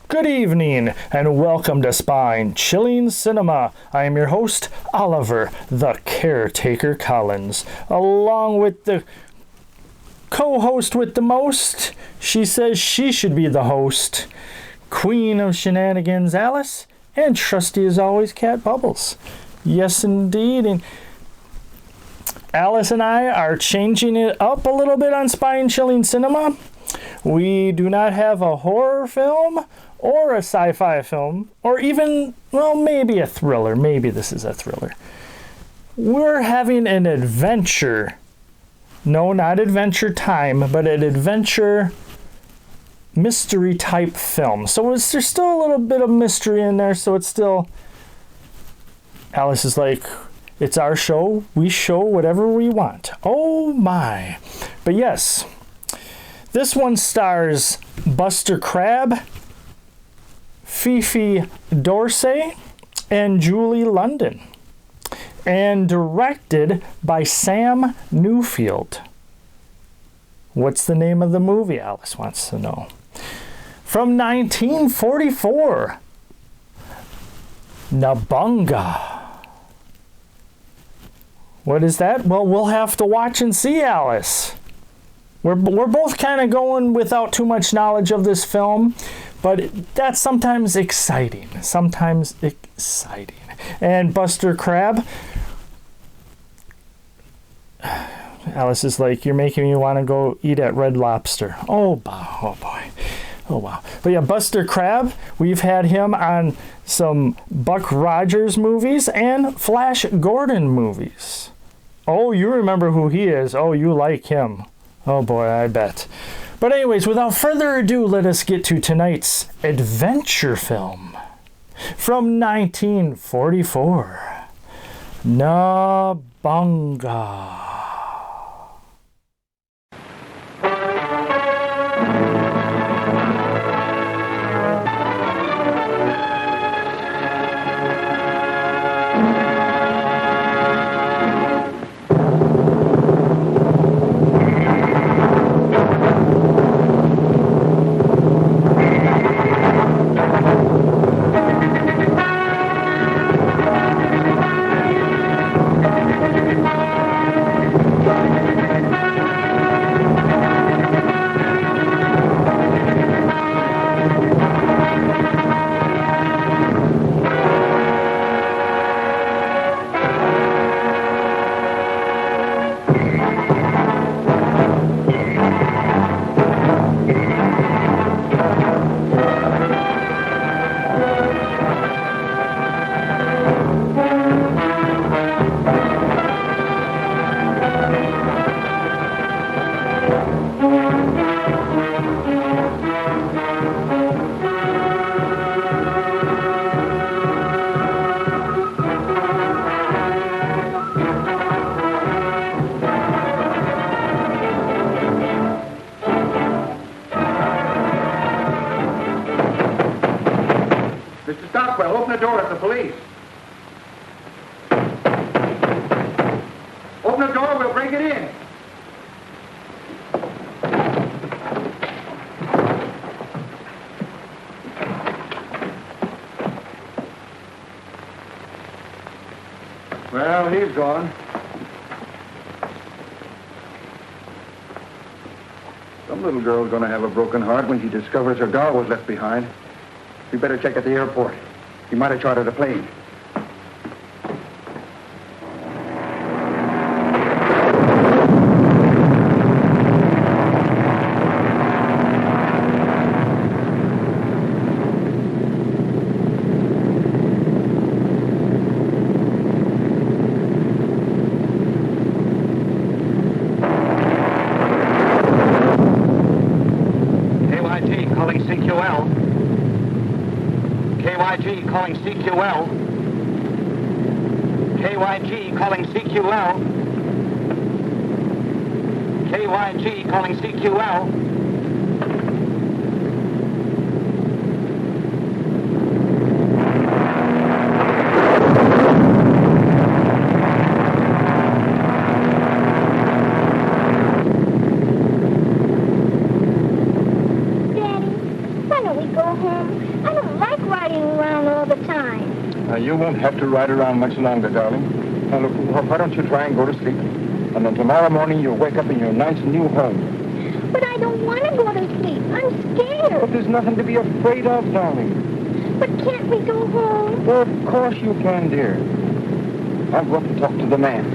Good evening, and welcome to Spine-Chilling Cinema. I am your host, Oliver, the Caretaker Collins, along with the co-host with the most. She says she should be the host, Queen of Shenanigans, Alice, and trusty as always, Cat Bubbles. Yes, indeed, and Alice and I are changing it up a little bit on Spine-Chilling Cinema. We do not have a horror film or a sci-fi film, or even, well, maybe a thriller. Maybe this is a thriller. We're having an adventure. No, not Adventure Time, but an adventure mystery type film. So there's still a little bit of mystery in there, so it's still... Alice is like, it's our show. We show whatever we want. Oh my. But yes, this one stars Buster Crabbe, Fifi Dorsey, and Julie London, and directed by Sam Newfield. What's the name of the movie, Alice wants to know. From 1944, Nabonga. What is that? Well, we'll have to watch and see, Alice. We're both kind of going without too much knowledge of this film, but that's sometimes exciting. And Buster Crabbe, Alice is like, you're making me want to go eat at Red Lobster. Oh boy. Oh wow. But yeah, Buster Crabbe, we've had him on some Buck Rogers movies and Flash Gordon movies. Oh, you remember who he is. Oh, you like him. Oh boy, I bet. But anyways, without further ado, let us get to tonight's adventure film. From 1944, Nabonga. Open the door, it's the police. Open the door, we'll break it in. Well, he's gone. Some little girl's gonna have a broken heart when she discovers her doll was left behind. We better check at the airport. He might have chartered a plane. KYG calling CQL. KYG calling CQL. KYG calling CQL. KYG calling CQL. Daddy, why don't we go home? you won't have to ride around much longer, darling. Now, look, why don't you try and go to sleep? And then tomorrow morning you'll wake up in your nice new home. But I don't want to go to sleep. I'm scared. But there's nothing to be afraid of, darling. But can't we go home? Well, of course you can, dear. I'll go up and talk to the man.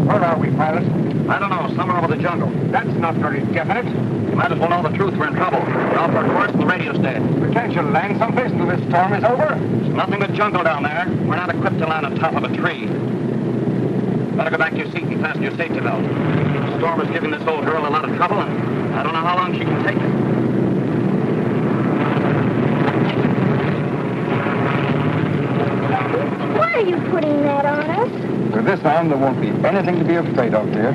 Where are we, pilot? I don't know, somewhere over the jungle. That's not very definite. You might as well know the truth. We're in trouble. The Alfred course and the radio's dead. But can't you land someplace until this storm is over? There's nothing but jungle down there. We're not equipped to land on top of a tree. Better go back to your seat and fasten your safety belt. The storm is giving this old girl a lot of trouble, and I don't know how long she can take it. Why are you putting that on us? With this arm, there won't be anything to be afraid of, dear.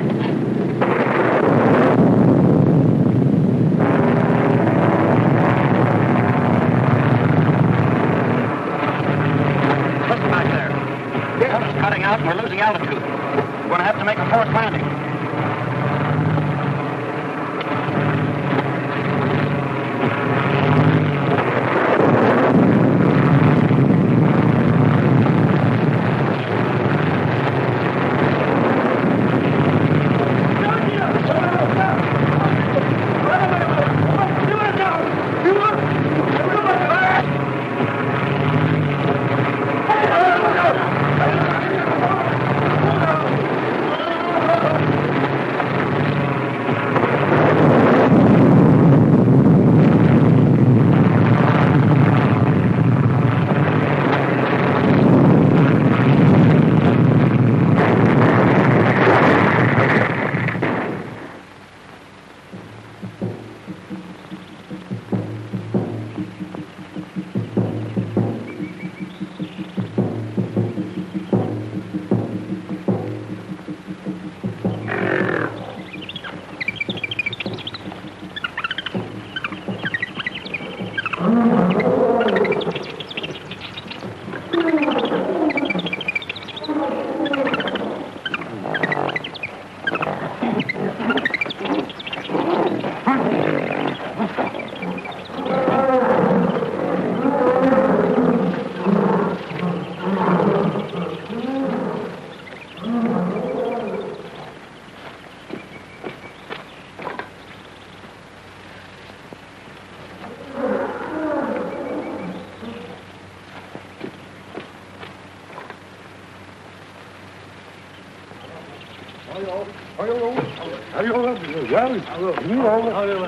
Listen back there. The current's cutting out, and we're losing altitude. We're going to have to make a forced landing.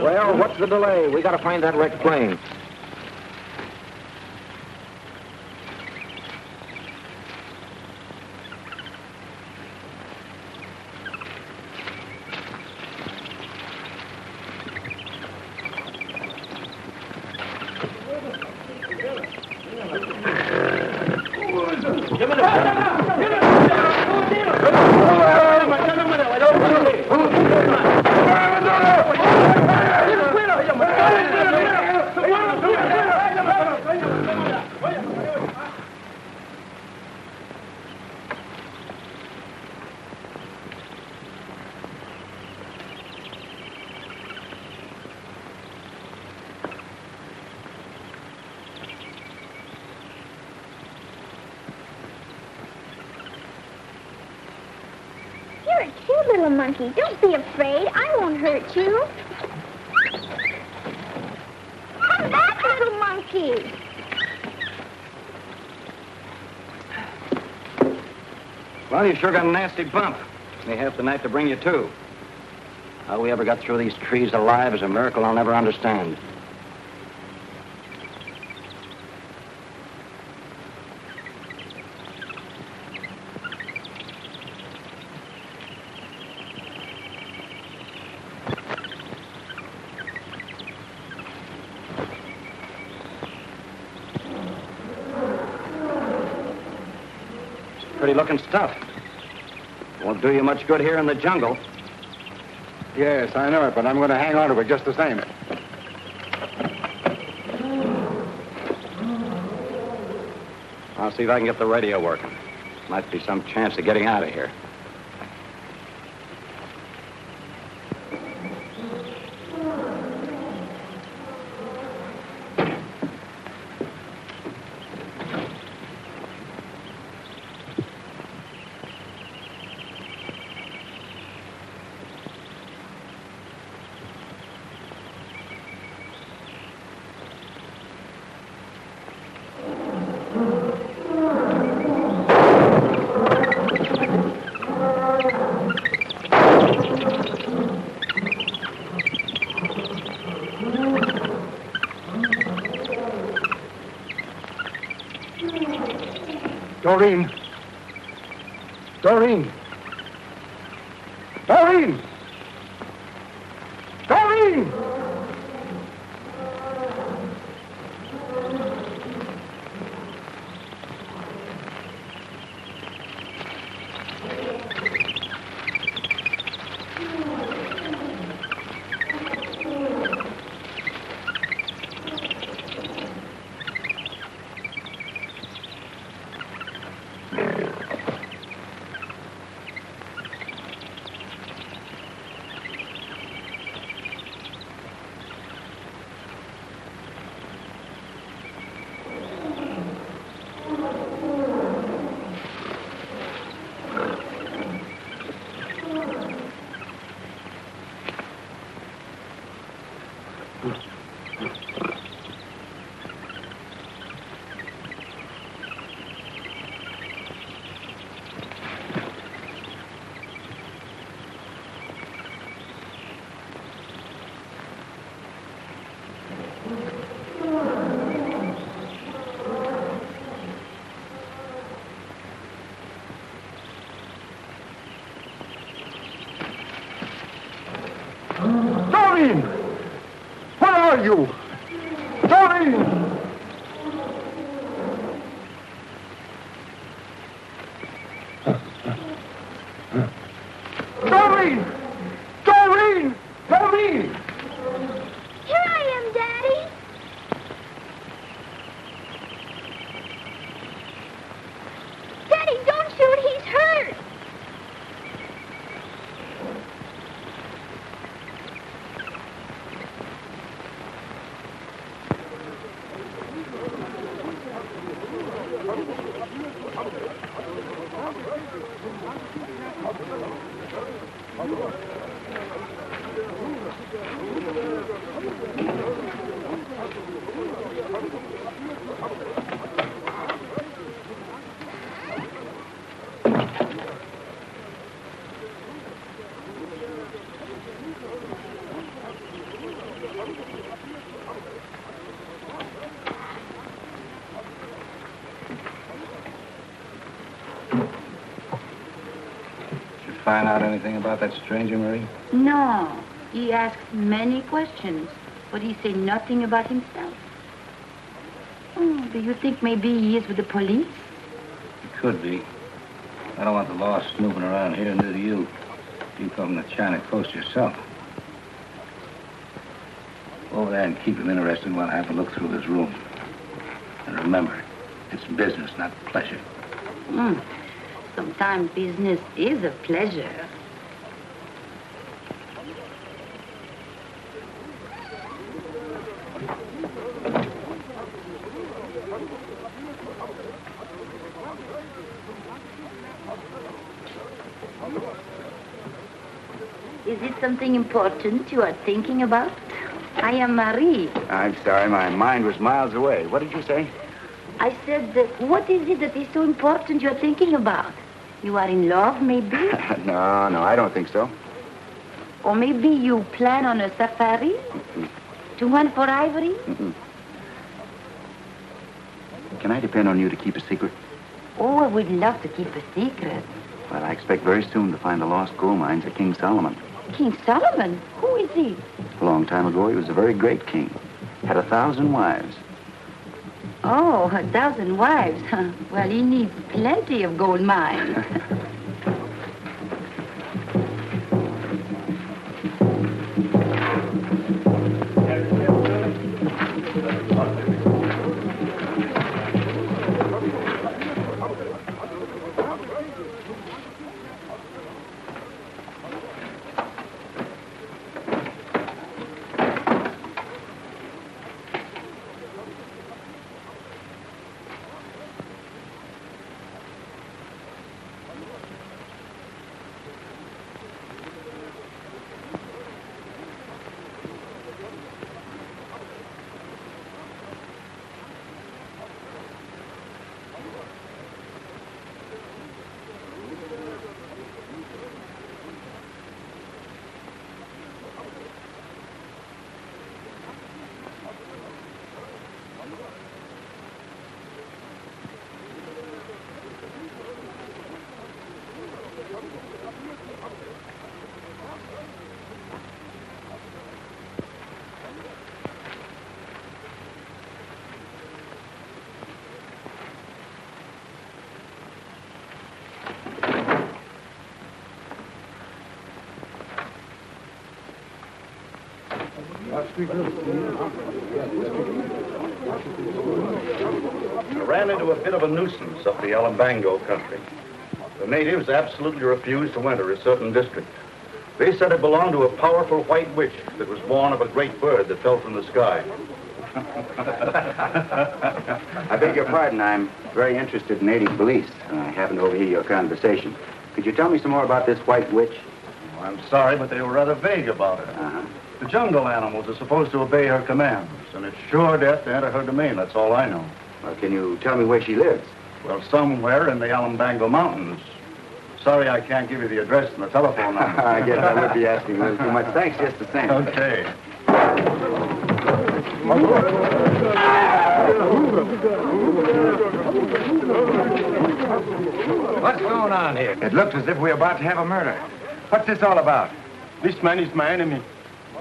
Well, what's the delay? We gotta find that wrecked plane. You're a cute little monkey. Don't be afraid. I won't hurt you. Come back, little monkey. Well, you sure got a nasty bump. May have the night to bring you to. How we ever got through these trees alive is a miracle I'll never understand. Pretty looking stuff. Won't do you much good here in the jungle. Yes, I know it, but I'm going to hang on to it just the same. I'll see if I can get the radio working. Might be some chance of getting out of here. Doreen! Doreen! Doreen! Doreen! Doreen! Where are you? Doreen! Doreen! Doreen! Doreen! Here I am, Daddy. Daddy, don't shoot. He's hurt. Find out anything about that stranger, Marie? No. He asked many questions, but he said nothing about himself. Oh, do you think maybe he is with the police? It could be. I don't want the law snooping around here, neither do you. You come from the China coast yourself. Go over there and keep him interested while I have a look through his room. And remember, it's business, not pleasure. Sometimes business is a pleasure. Is it something important you are thinking about? I am Marie. I'm sorry, my mind was miles away. What did you say? I said, what is it that is so important you are thinking about? You are in love, maybe? No, I don't think so. Or maybe you plan on a safari? To hunt for ivory? Can I depend on you to keep a secret? Oh, I would love to keep a secret. Well, I expect very soon to find the lost gold mines of King Solomon. King Solomon? Who is he? A long time ago, he was a very great king. Had 1,000 wives. Oh, 1,000 wives. Well, he needs plenty of gold mines. I ran into a bit of a nuisance up the Alambango country. The natives absolutely refused to enter a certain district. They said it belonged to a powerful white witch that was born of a great bird that fell from the sky. I beg your pardon. I'm very interested in native beliefs. I happened to overhear your conversation. Could you tell me some more about this white witch? Well, I'm sorry, but they were rather vague about it. Uh-huh. The jungle animals are supposed to obey her commands, and it's sure death to enter her domain. That's all I know. Well, can you tell me where she lives? Well, somewhere in the Alambango Mountains. Sorry I can't give you the address and the telephone number. I guess I would be asking a little too much. Thanks just the same. Okay. What's going on here? It looks as if we're about to have a murder. What's this all about? This man is my enemy.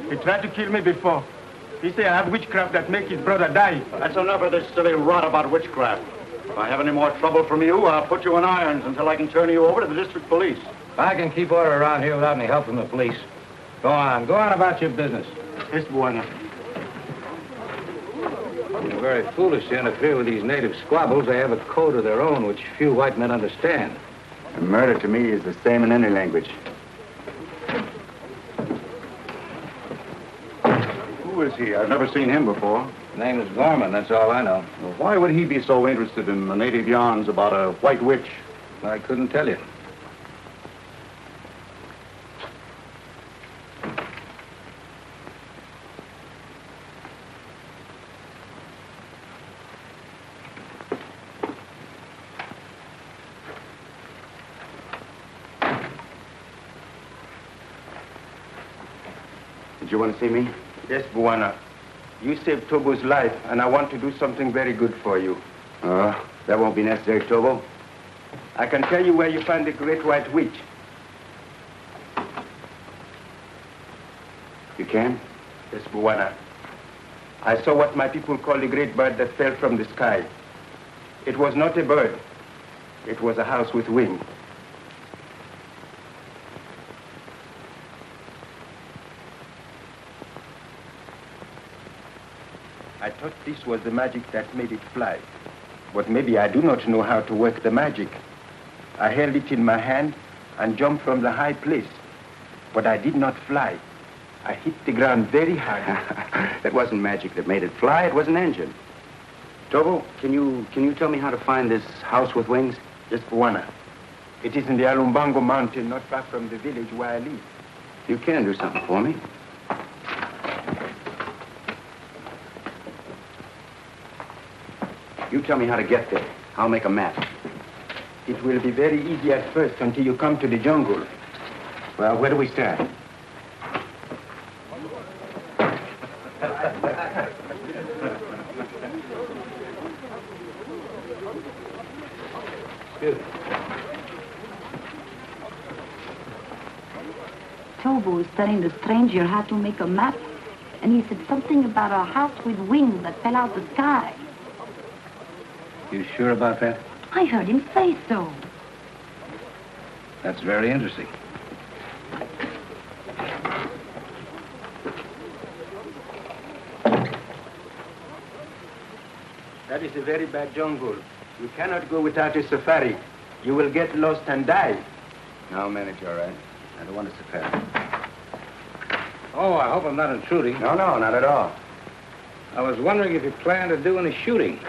He tried to kill me before. He said I have witchcraft that make his brother die. That's enough of this silly rot about witchcraft. If I have any more trouble from you, I'll put you in irons until I can turn you over to the district police. I can keep order around here without any help from the police. Go on about your business. Yes, Buana. You're very foolish to interfere with these native squabbles. They have a code of their own, which few white men understand. And murder to me is the same in any language. Who is he? I've never seen him before. His name is Gorman, that's all I know. Well, why would he be so interested in the native yarns about a white witch? I couldn't tell you. Did you want to see me? Yes, Buana. You saved Tobo's life, and I want to do something very good for you. That won't be necessary, Tobo. I can tell you where you find the great white witch. You can? Yes, Buana. I saw what my people call the great bird that fell from the sky. It was not a bird. It was a house with wings. I thought this was the magic that made it fly. But maybe I do not know how to work the magic. I held it in my hand and jumped from the high place. But I did not fly. I hit the ground very hard. That wasn't magic that made it fly. It was an engine. Tobo, can you tell me how to find this house with wings? Yes, Buana. It is in the Alumbango mountain, not far from the village where I live. You can do something for me. You tell me how to get there. I'll make a map. It will be very easy at first until you come to the jungle. Well, where do we start? Tobo is telling the stranger how to make a map, and he said something about a house with wings that fell out the sky. You sure about that? I heard him say so. That's very interesting. That is a very bad jungle. You cannot go without a safari. You will get lost and die. I'll manage all right. I don't want to safari. Oh, I hope I'm not intruding. No, not at all. I was wondering if you plan to do any shooting.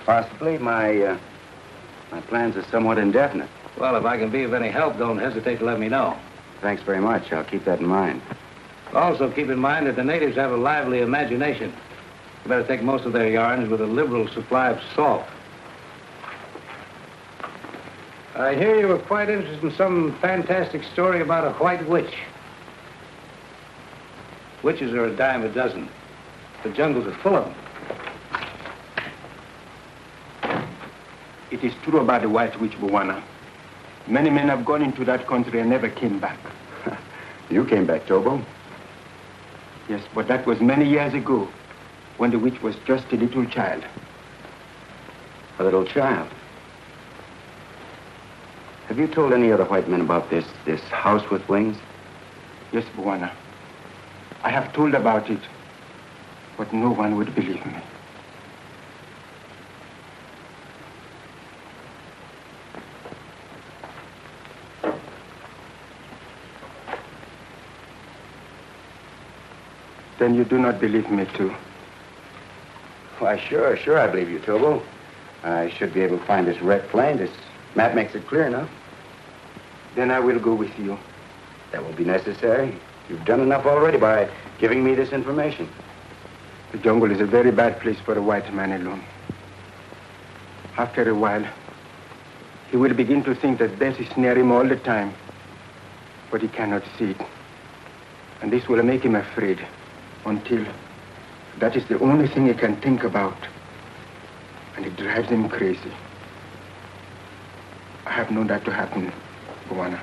Possibly. My plans are somewhat indefinite. Well, if I can be of any help, don't hesitate to let me know. Thanks very much. I'll keep that in mind. Also, keep in mind that the natives have a lively imagination. You better take most of their yarns with a liberal supply of salt. I hear you were quite interested in some fantastic story about a white witch. Witches are a dime a dozen. The jungles are full of them. It is true about the white witch, Buana. Many men have gone into that country and never came back. You came back, Tobo. Yes, but that was many years ago, when the witch was just a little child. A little child. Have you told any other white men about this house with wings? Yes, Bwana. I have told about it, but no one would believe me. Then you do not believe me, too? Why, sure, I believe you, Tobo. I should be able to find this wrecked plane. This map makes it clear enough. Then I will go with you. That won't be necessary. You've done enough already by giving me this information. The jungle is a very bad place for a white man alone. After a while, he will begin to think that death is near him all the time, but he cannot see it. And this will make him afraid until that is the only thing he can think about. And it drives him crazy. I have known that to happen, Bwana.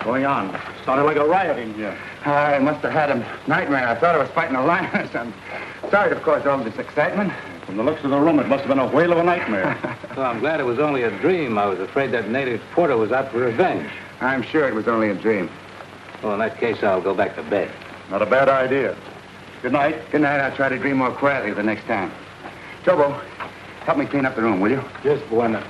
Going on? Sounded like a riot in here. I must have had a nightmare. I thought I was fighting a lioness. I'm sorry to cause all this excitement. From the looks of the room, it must have been a whale of a nightmare. Well, I'm glad it was only a dream. I was afraid that native porter was out for revenge. I'm sure it was only a dream. Well, in that case, I'll go back to bed. Not a bad idea. Good night. Good night. I'll try to dream more quietly the next time. Tobo, help me clean up the room, will you? Yes, Bwana.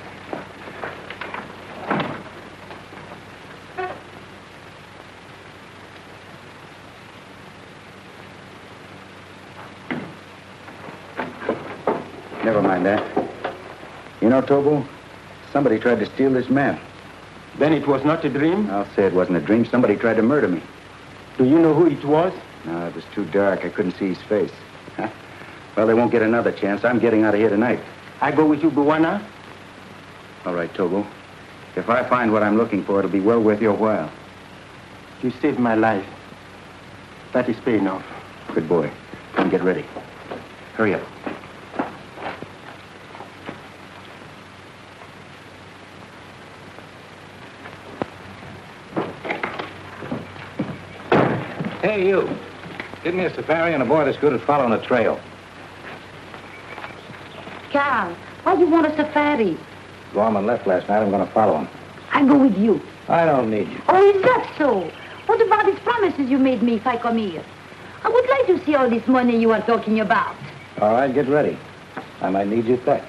Never mind that. You know, Tobo, somebody tried to steal this map. Then it was not a dream? I'll say it wasn't a dream. Somebody tried to murder me. Do you know who it was? No, it was too dark. I couldn't see his face. Well, they won't get another chance. I'm getting out of here tonight. I go with you, Bwana? All right, Tobo. If I find what I'm looking for, it'll be well worth your while. You saved my life. That is pay enough. Good boy. Come get ready. Hurry up. Hey, you. Give me a safari and a boy that's good at following a trail. Carl, why do you want a safari? Gorman left last night. I'm going to follow him. I'll go with you. I don't need you. Oh, is that so? What about these promises you made me if I come here? I would like to see all this money you are talking about. All right, get ready. I might need you back.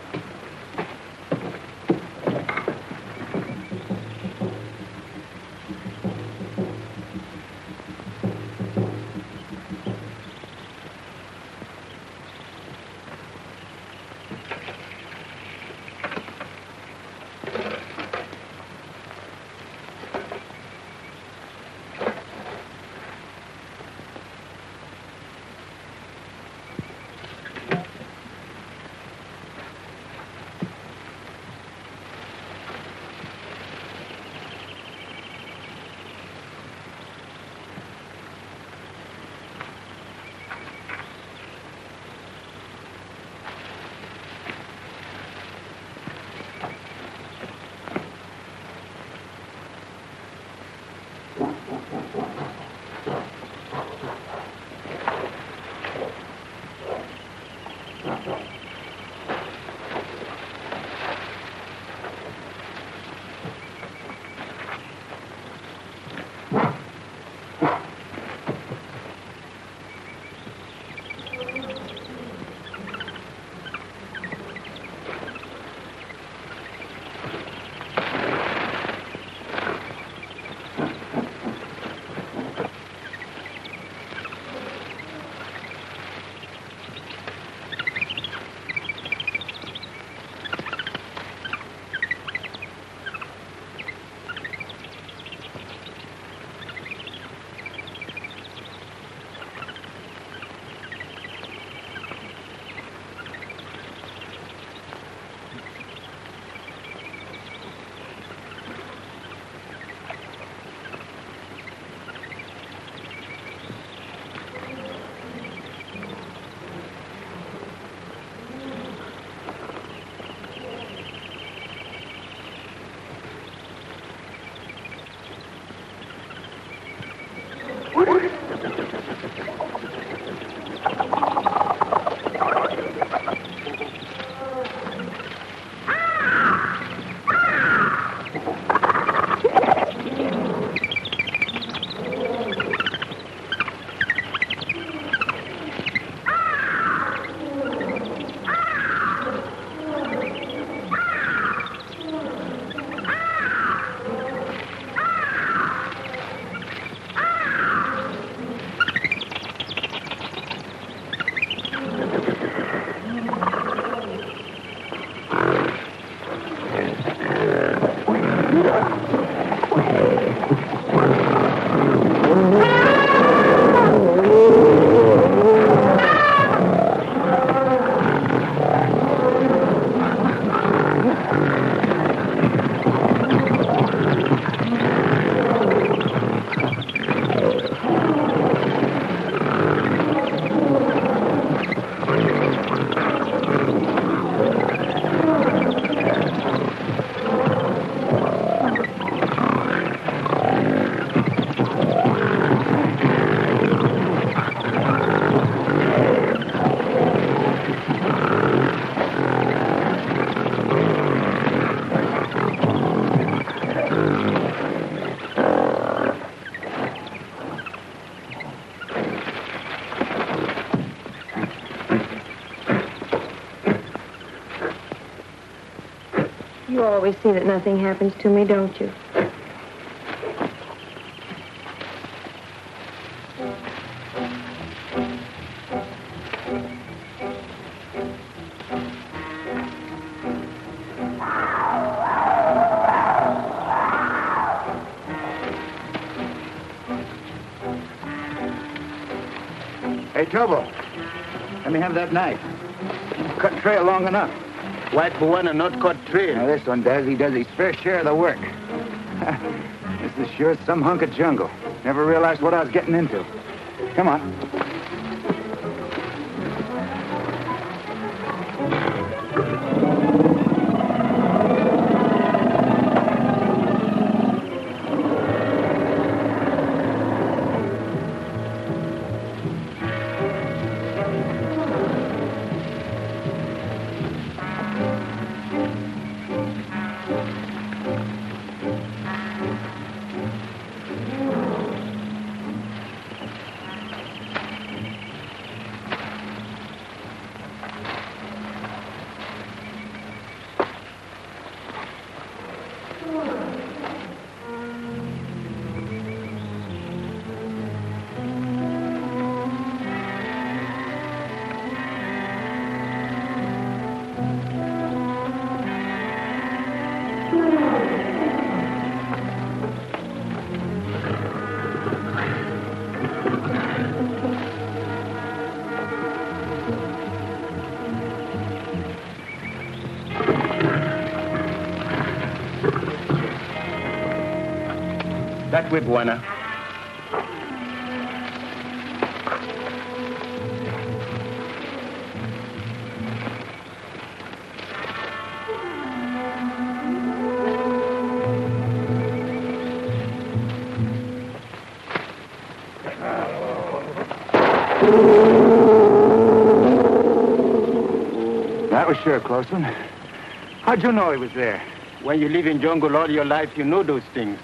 You always see that nothing happens to me, don't you? Hey, Tobo, let me have that knife. Cut trail long enough. White Buena not cut trail. Now, this one does. He does his fair share of the work. This is sure some hunk of jungle. Never realized what I was getting into. Come on. That way, Buana. That was sure a close one. How'd you know he was there? When you live in jungle all your life, you know those things.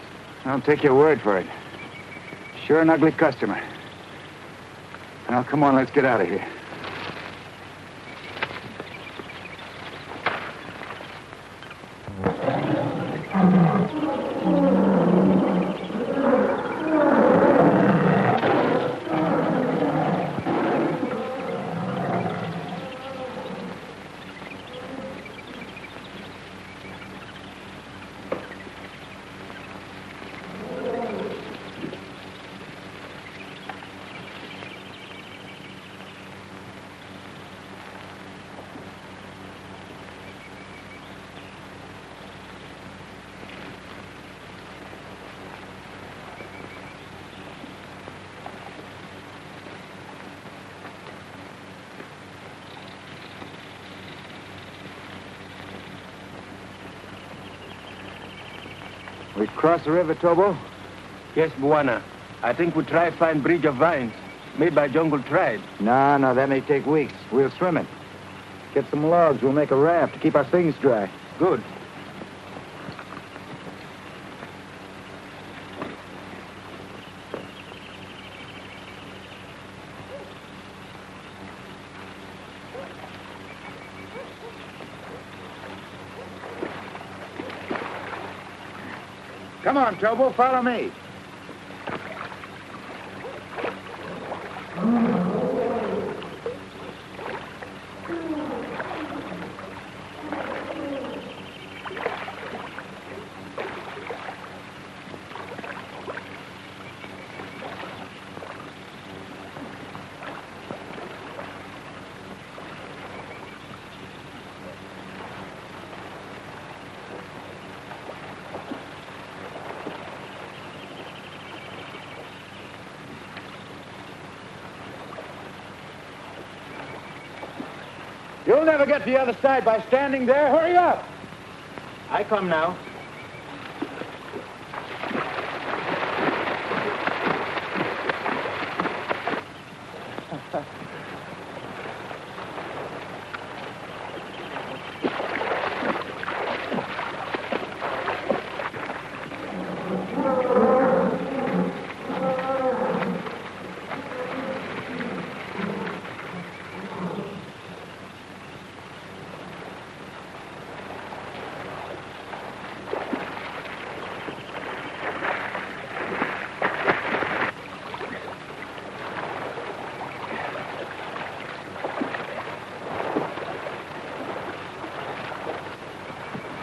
I'll take your word for it. Sure an ugly customer. Now, come on, let's get out of here. We cross the river, Tobo? Yes, Buana. I think we'll try find bridge of vines made by jungle tribe. No, that may take weeks. We'll swim it. Get some logs. We'll make a raft to keep our things dry. Good. Come on, Tobo, follow me. You'll never get to the other side by standing there. Hurry up. I come now.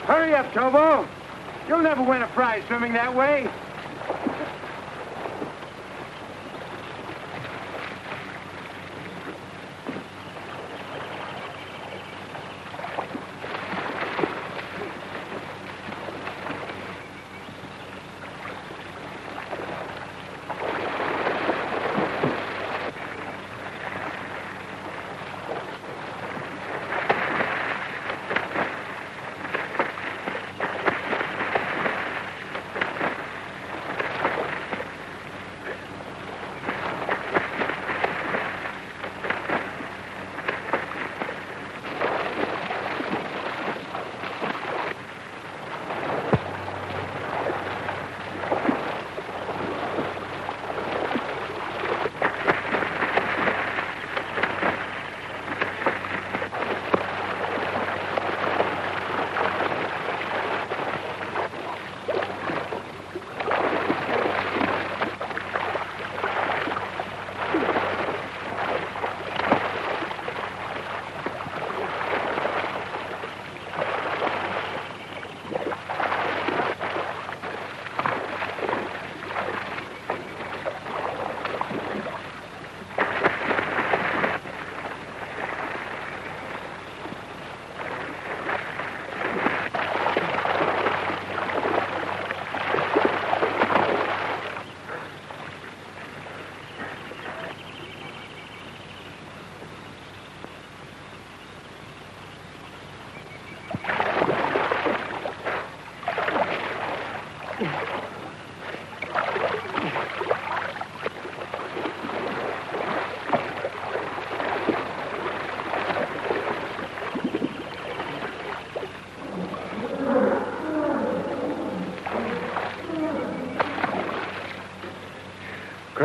Hurry up, Tobo. You'll never win a prize swimming that way.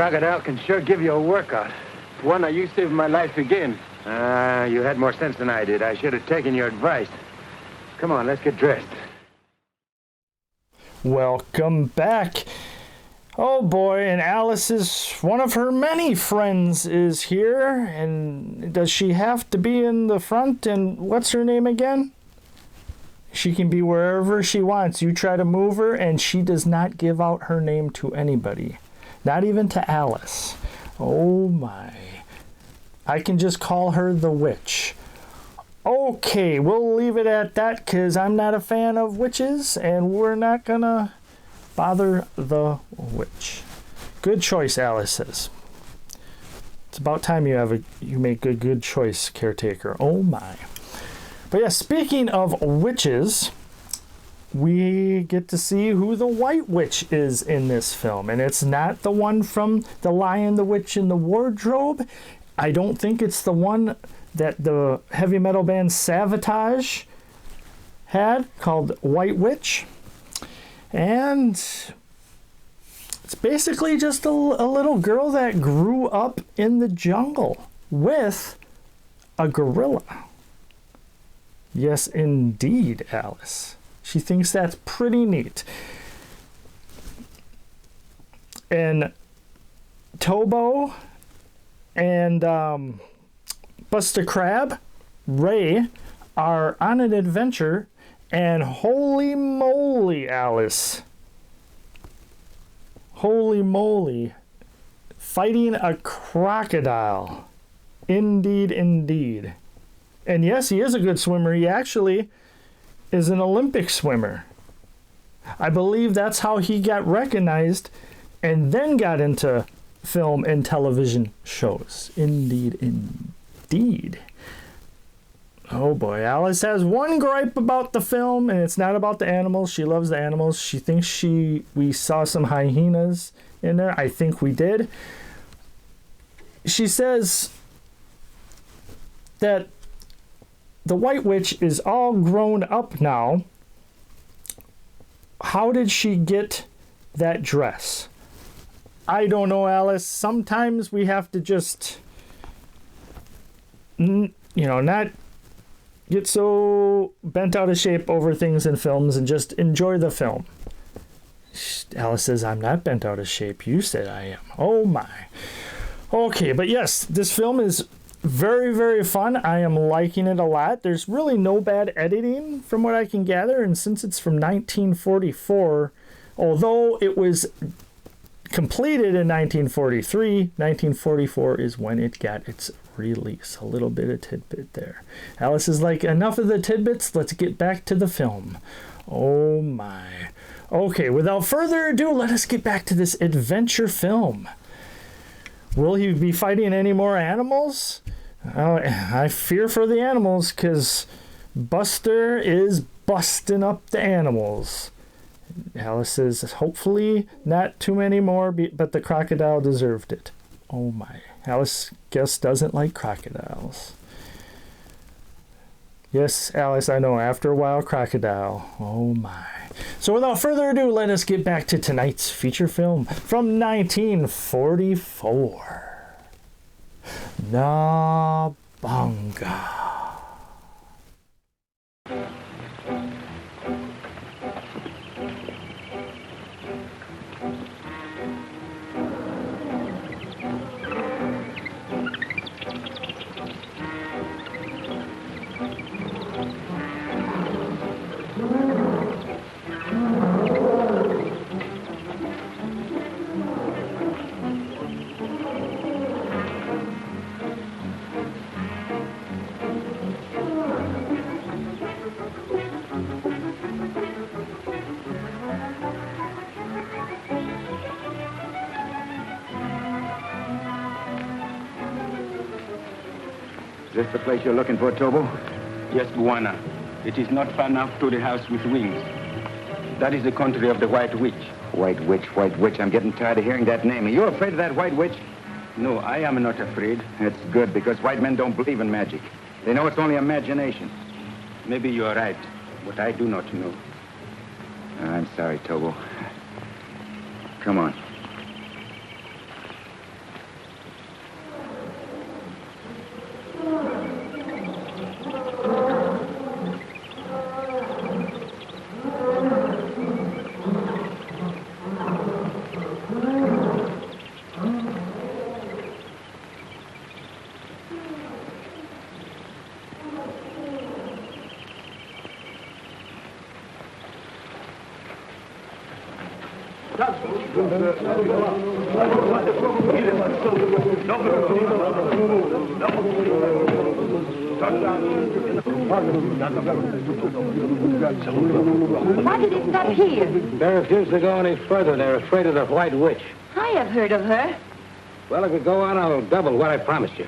crocodile can sure give you a workout. One, you saved my life again. You had more sense than I did. I should have taken your advice. Come on, let's get dressed. Welcome back. Oh boy, and Alice's, one of her many friends is here. And does she have to be in the front? And what's her name again? She can be wherever she wants. You try to move her, and she does not give out her name to anybody. Not even to Alice. Oh my. I can just call her the witch. Okay, we'll leave it at that because I'm not a fan of witches, and we're not gonna bother the witch. Good choice, Alice says. It's about time you make a good choice, Caretaker. Oh my. But yeah, speaking of witches, we get to see who the White Witch is in this film. And it's not the one from The Lion, the Witch, and the Wardrobe. I don't think it's the one that the heavy metal band Savatage had, called White Witch. And it's basically just a little girl that grew up in the jungle with a gorilla. Yes, indeed, Alice. She thinks that's pretty neat. And Tobo and Buster Crabbe, Ray, are on an adventure, and holy moly, Alice. Holy moly. Fighting a crocodile. Indeed, indeed. And yes, he is a good swimmer. He actually is an Olympic swimmer. I believe that's how he got recognized and then got into film and television shows. Indeed, indeed. Oh boy, Alice has one gripe about the film, and it's not about the animals. She loves the animals. She thinks we saw some hyenas in there. I think we did. She says that the White Witch is all grown up now. How did she get that dress? I don't know, Alice. Sometimes we have to just, not get so bent out of shape over things in films and just enjoy the film. Alice says, I'm not bent out of shape. You said I am. Oh my. Okay, but yes, this film is very, very fun. I am liking it a lot. There's really no bad editing from what I can gather. And since it's from 1944, although it was completed in 1943, 1944 is when it got its release. A little bit of tidbit there. Alice is like, enough of the tidbits. Let's get back to the film. Oh my. Okay, without further ado, let us get back to this adventure film. Will he be fighting any more animals? I fear for the animals because Buster is busting up the animals. Alice says, hopefully not too many more, but the crocodile deserved it. Oh my. Alice, guess, doesn't like crocodiles. Yes, Alice, I know. After a while, crocodile. Oh my. So without further ado, let us get back to tonight's feature film from 1944. Nabonga. Is this the place you're looking for, Tobo? Yes, Buana. It is not far enough to the house with wings. That is the country of the White Witch. White Witch, White Witch. I'm getting tired of hearing that name. Are you afraid of that White Witch? No, I am not afraid. That's good, because white men don't believe in magic. They know it's only imagination. Maybe you are right, but I do not know. I'm sorry, Tobo. Come on. Why did he stop here? They refuse to go any further. They're afraid of the White Witch. I have heard of her. Well, if you go on, I'll double what I promised you.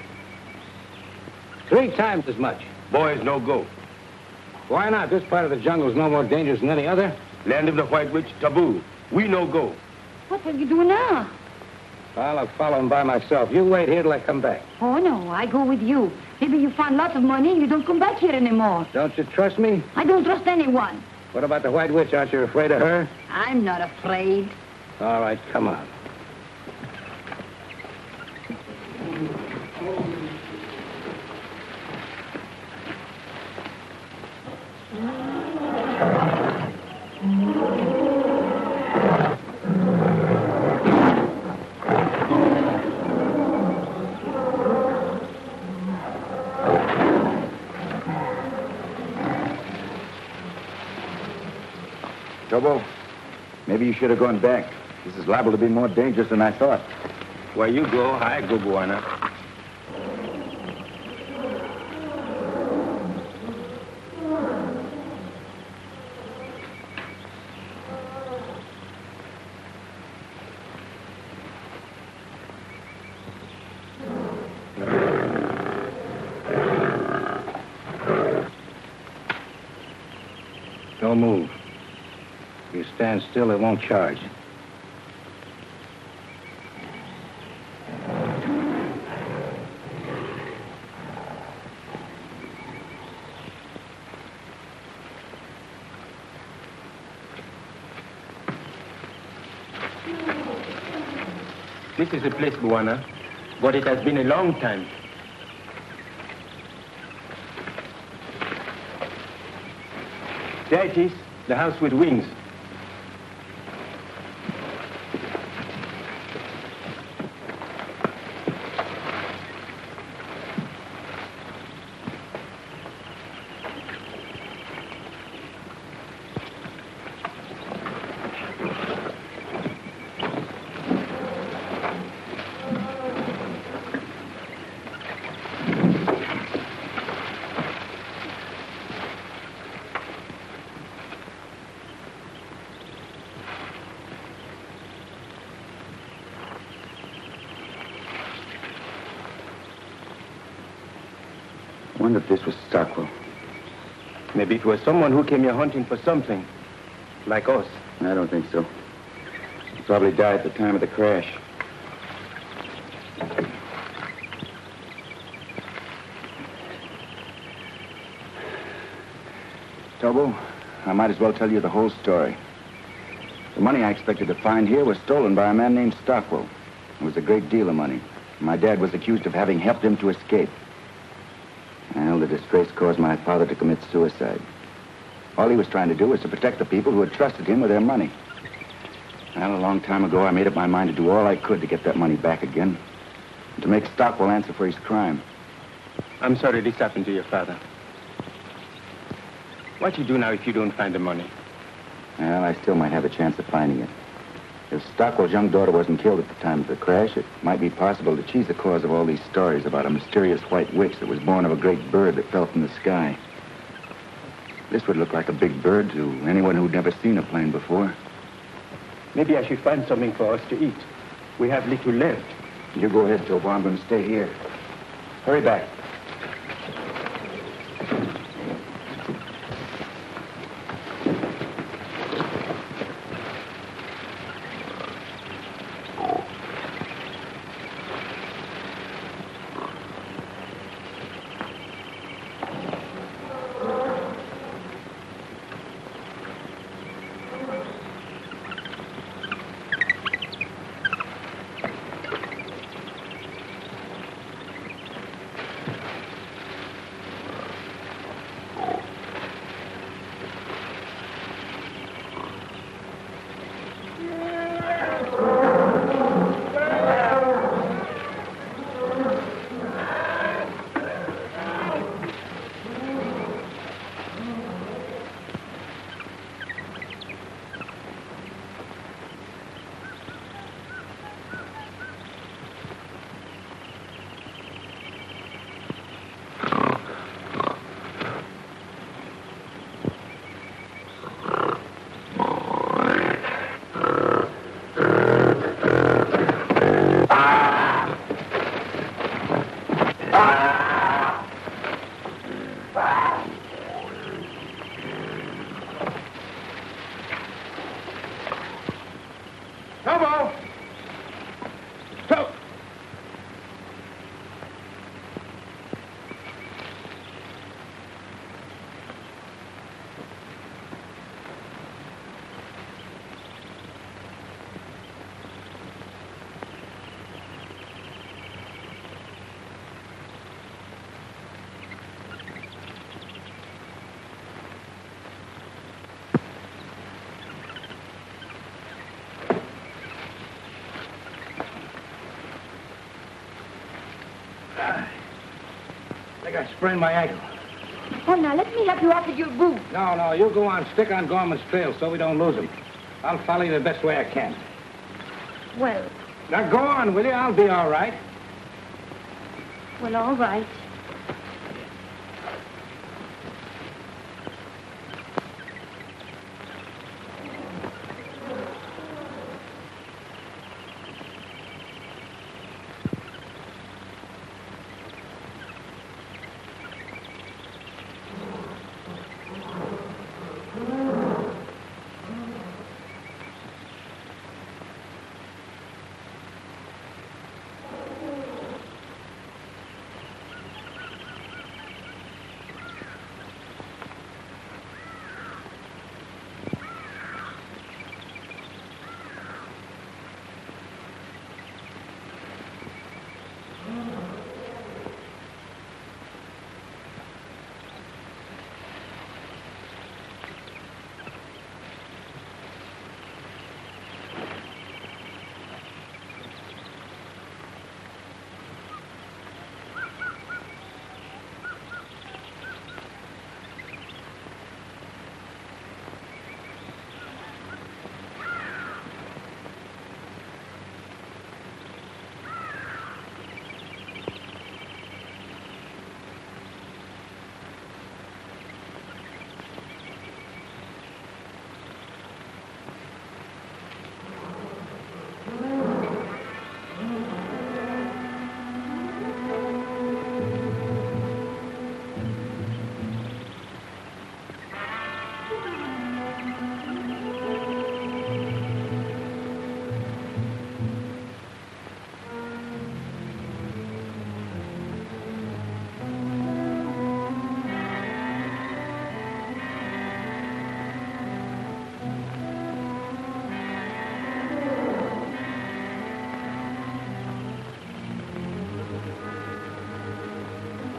3 times as much. Boys, no go. Why not? This part of the jungle is no more dangerous than any other. Land of the White Witch, taboo. We no go. What will you do now? Well, I'll follow him by myself. You wait here till I come back. Oh, no, I go with you. Maybe you find lots of money and you don't come back here anymore. Don't you trust me? I don't trust anyone. What about the White Witch? Aren't you afraid of her? I'm not afraid. All right, come on. Tobo, maybe you should have gone back. This is liable to be more dangerous than I thought. Where you go, I go, Buana. Don't move. If you stand still, it won't charge. This is the place, Buana, but it has been a long time. There it is, the house with wings. I wonder if this was Stockwell. Maybe it was someone who came here hunting for something, like us. I don't think so. He probably died at the time of the crash. Tobo, I might as well tell you the whole story. The money I expected to find here was stolen by a man named Stockwell. It was a great deal of money. My dad was accused of having helped him to escape. Well, the disgrace caused my father to commit suicide. All he was trying to do was to protect the people who had trusted him with their money. Well, a long time ago, I made up my mind to do all I could to get that money back again. And to make Stockwell answer for his crime. I'm sorry this happened to your father. What you do now if you don't find the money? Well, I still might have a chance of finding it. If Stockwell's young daughter wasn't killed at the time of the crash, it might be possible that she's the cause of all these stories about a mysterious white witch that was born of a great bird that fell from the sky. This would look like a big bird to anyone who'd never seen a plane before. Maybe I should find something for us to eat. We have little left. You go ahead, Tobo. I'm going to stay here. Hurry back. Tobo! I think I sprained my ankle. Oh, now, let me help you off with your boot. No, you go on. Stick on Gorman's trail so we don't lose him. I'll follow you the best way I can. Well, Now, go on, will you? I'll be all right. well, all right.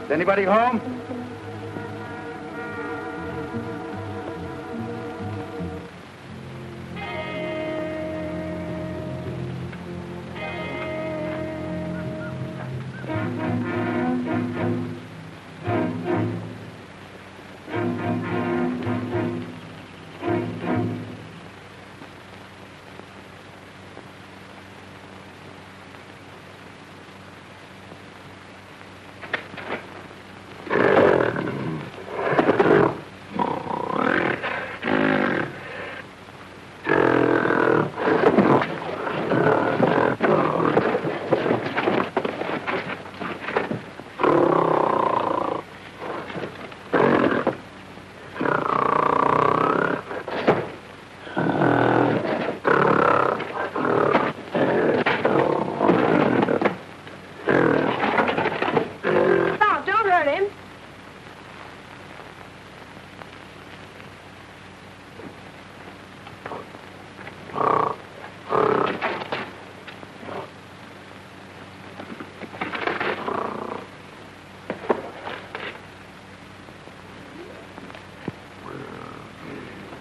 Is anybody home?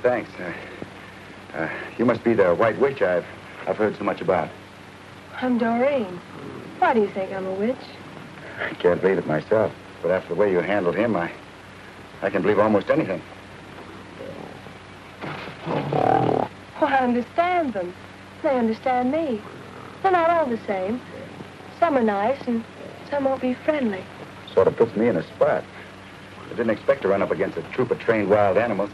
Thanks. You must be the White Witch I've heard so much about. I'm Doreen. Why do you think I'm a witch? I can't believe it myself, but after the way you handled him, I can believe almost anything. Well, I understand them. They understand me. They're not all the same. Some are nice and some won't be friendly. Sort of puts me in a spot. I didn't expect to run up against a troop of trained wild animals.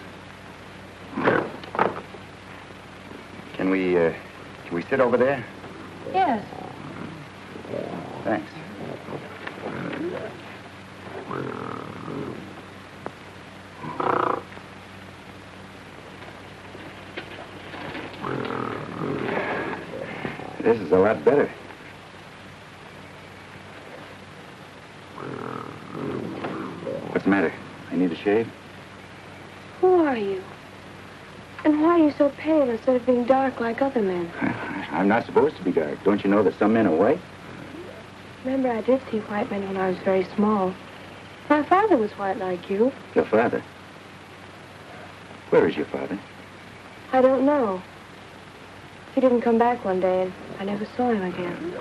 Can we sit over there? Yes. Thanks. This is a lot better. What's the matter? I need a shave? Who are you? And why are you so pale instead of being dark like other men? I'm not supposed to be dark. Don't you know that some men are white? Remember, I did see white men when I was very small. My father was white like you. Your father? Where is your father? I don't know. He didn't come back one day, and I never saw him again.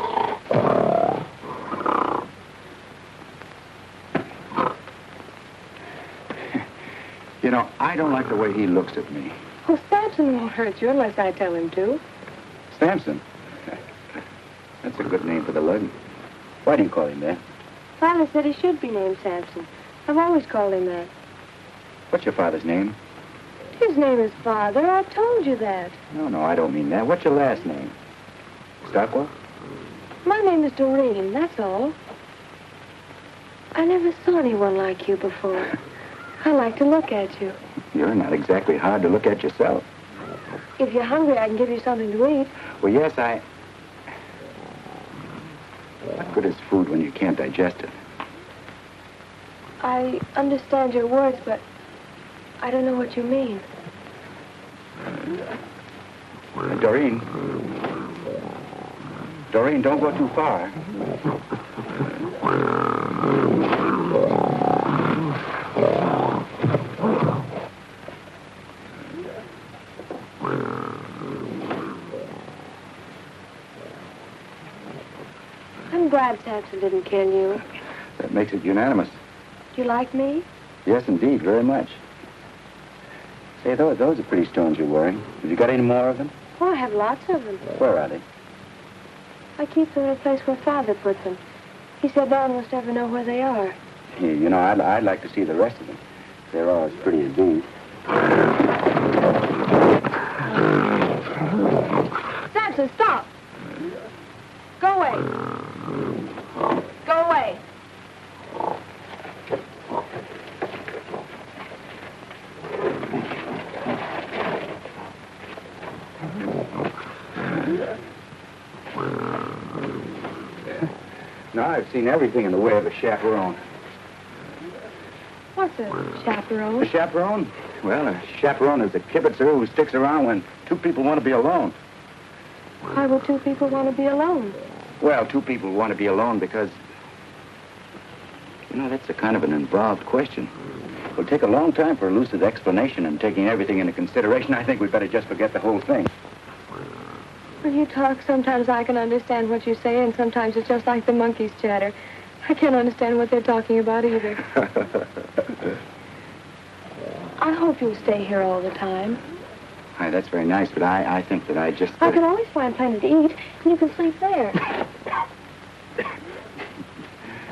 You know, I don't like the way he looks at me. Well, Samson won't hurt you unless I tell him to. Samson? That's a good name for the lug. Why do you call him that? Father said he should be named Samson. I've always called him that. What's your father's name? His name is Father. I told you that. No, I don't mean that. What's your last name? Stockwell? My name is Doreen, that's all. I never saw anyone like you before. I like to look at you. You're not exactly hard to look at yourself. If you're hungry, I can give you something to eat. Well, yes, What good is food when you can't digest it? I understand your words, but I don't know what you mean. Doreen. Doreen, don't go too far. I'm glad Samson didn't kill you. That makes it unanimous. You like me? Yes, indeed, very much. Say, those are pretty stones you're wearing. Have you got any more of them? Oh, I have lots of them. Where are they? I keep them in a place where Father put them. He said no one must ever know where they are. Yeah, you know, I'd like to see the rest of them. They're all as pretty as these. Samson, stop! Go away. Go away. Now, I've seen everything in the way of a chaperone. What's a chaperone? A chaperone? Well, a chaperone is a kibitzer who sticks around when two people want to be alone. Why would two people want to be alone? Well, two people want to be alone because... You know, that's a kind of an involved question. It'll take a long time for a lucid explanation, and taking everything into consideration, I think we'd better just forget the whole thing. When you talk, sometimes I can understand what you say, and sometimes it's just like the monkeys chatter. I can't understand what they're talking about either. I hope you'll stay here all the time. Hi, that's very nice, but I think that I just... I can always find plenty to eat, and you can sleep there.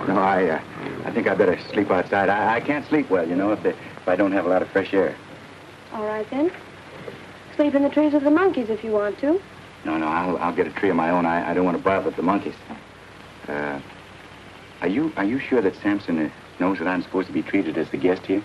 No, I think I better sleep outside. I can't sleep well, you know, if I don't have a lot of fresh air. All right, then. Sleep in the trees with the monkeys if you want to. No, I'll get a tree of my own. I don't want to bother with the monkeys. Are you sure that Samson knows that I'm supposed to be treated as the guest here?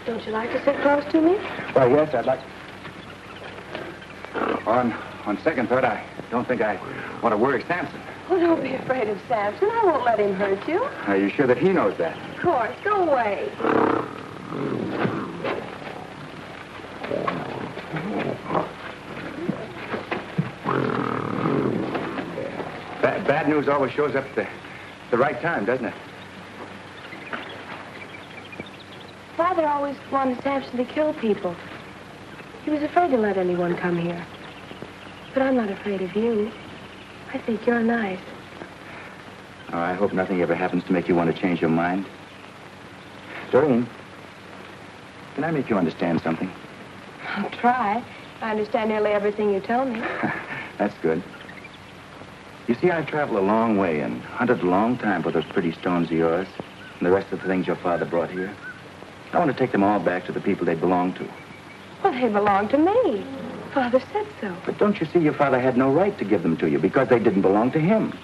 Don't you like to sit close to me? Well, yes, I'd like... On second thought, I don't think I want to worry Samson. Oh, don't be afraid of Samson. I won't let him hurt you. Are you sure that he knows that? Of course. Go away. Bad news always shows up at the right time, doesn't it? Father always wanted Samson to kill people. He was afraid to let anyone come here. But I'm not afraid of you. I think you're nice. Oh, I hope nothing ever happens to make you want to change your mind. Doreen, can I make you understand something? I'll try. I understand nearly everything you tell me. That's good. You see, I've traveled a long way and hunted a long time for those pretty stones of yours. and the rest of the things your father brought here. I want to take them all back to the people they belong to. Well, they belong to me. Father said so. But don't you see your father had no right to give them to you because they didn't belong to him?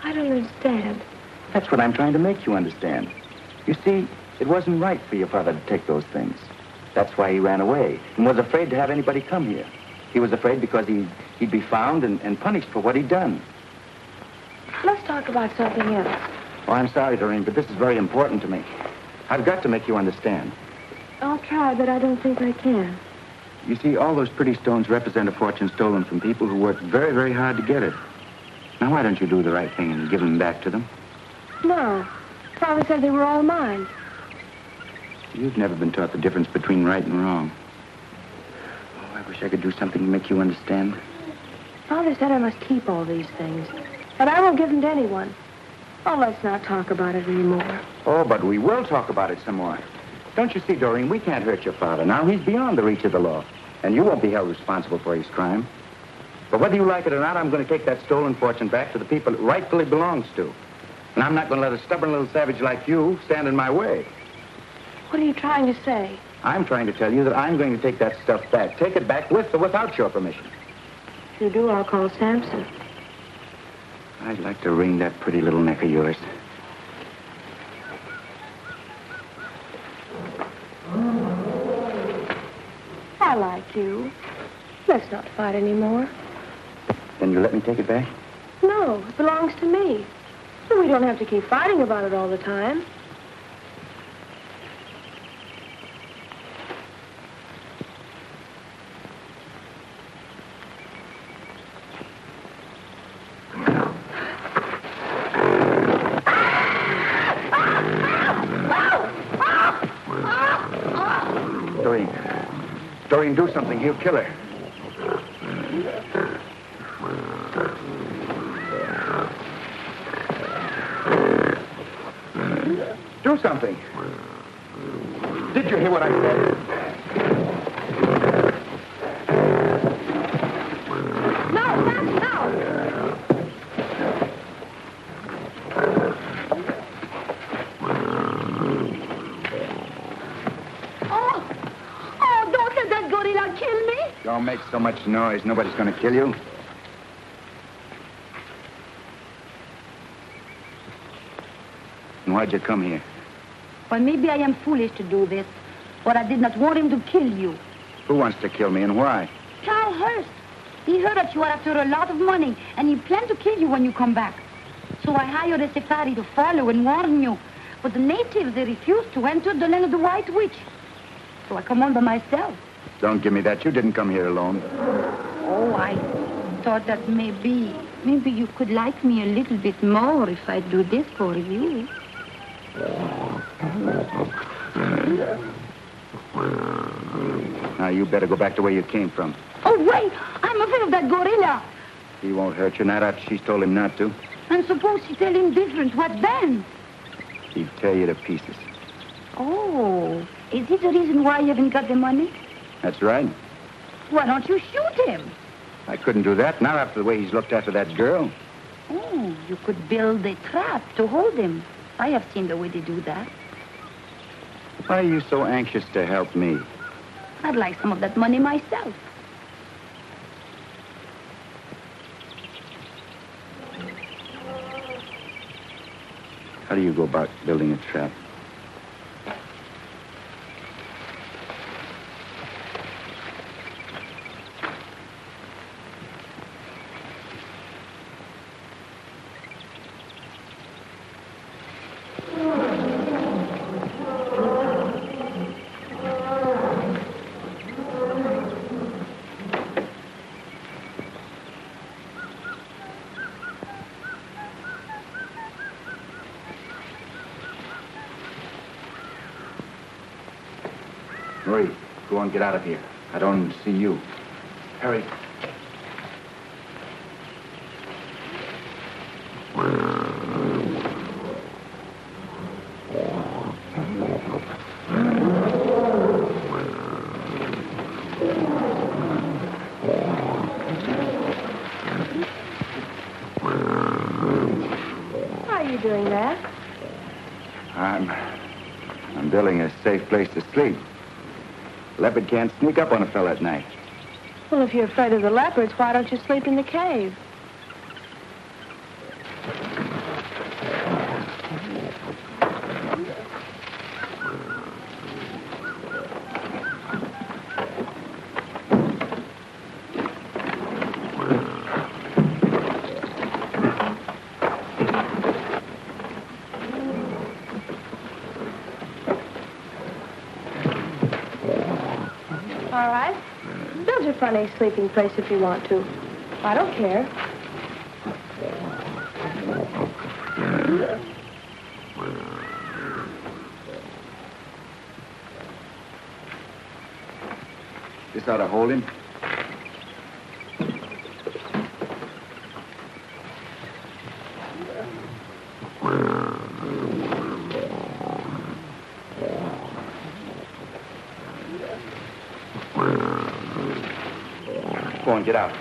I don't understand. That's what I'm trying to make you understand. You see, it wasn't right for your father to take those things. That's why he ran away and was afraid to have anybody come here. He was afraid because he'd be found and punished for what he'd done. Let's talk about something else. Oh, I'm sorry, Doreen, but this is very important to me. I've got to make you understand. I'll try, but I don't think I can. You see, all those pretty stones represent a fortune stolen from people who worked very, very hard to get it. Now, why don't you do the right thing and give them back to them? No. Father said they were all mine. You've never been taught the difference between right and wrong. Oh, I wish I could do something to make you understand. Father said I must keep all these things. But I won't give them to anyone. Oh, let's not talk about it anymore. Oh, but we will talk about it some more. Don't you see, Doreen, we can't hurt your father now. He's beyond the reach of the law. And you won't be held responsible for his crime. But whether you like it or not, I'm going to take that stolen fortune back to the people it rightfully belongs to. And I'm not going to let a stubborn little savage like you stand in my way. What are you trying to say? I'm trying to tell you that I'm going to take that stuff back. Take it back with or without your permission. If you do, I'll call Samson. I'd like to wring that pretty little neck of yours. I like you. Let's not fight anymore. Then you let me take it back? No, it belongs to me. So we don't have to keep fighting about it all the time. Doreen, do something. He'll kill her. Do something. Did you hear what I said? Don't make so much noise. Nobody's going to kill you. And why'd you come here? Well, maybe I am foolish to do this, but I did not want him to kill you. Who wants to kill me and why? Charles Hurst. He heard that you are after a lot of money, and he planned to kill you when you come back. So I hired a safari to follow and warn you. But the natives, they refused to enter the land of the White Witch. So I come on by myself. Don't give me that. You didn't come here alone. Oh, I thought that maybe you could like me a little bit more if I do this for you. Now, you better go back to where you came from. Oh, wait! I'm afraid of that gorilla. He won't hurt you, not after she's told him not to. And suppose she tell him different, what then? He'd tear you to pieces. Oh, is it the reason why you haven't got the money? That's right. Why don't you shoot him? I couldn't do that, not after the way he's looked after that girl. Oh, you could build a trap to hold him. I have seen the way they do that. Why are you so anxious to help me? I'd like some of that money myself. How do you go about building a trap? Hurry. Go on, get out of here. I don't see you. Hurry. Why are you doing that? I'm building a safe place to sleep. Leopard can't sneak up on a fella at night. Well, if you're afraid of the leopards, why don't you sleep in the cave? All right. Build your funny sleeping place if you want to. I don't care. This ought to hold him. Go on, get out.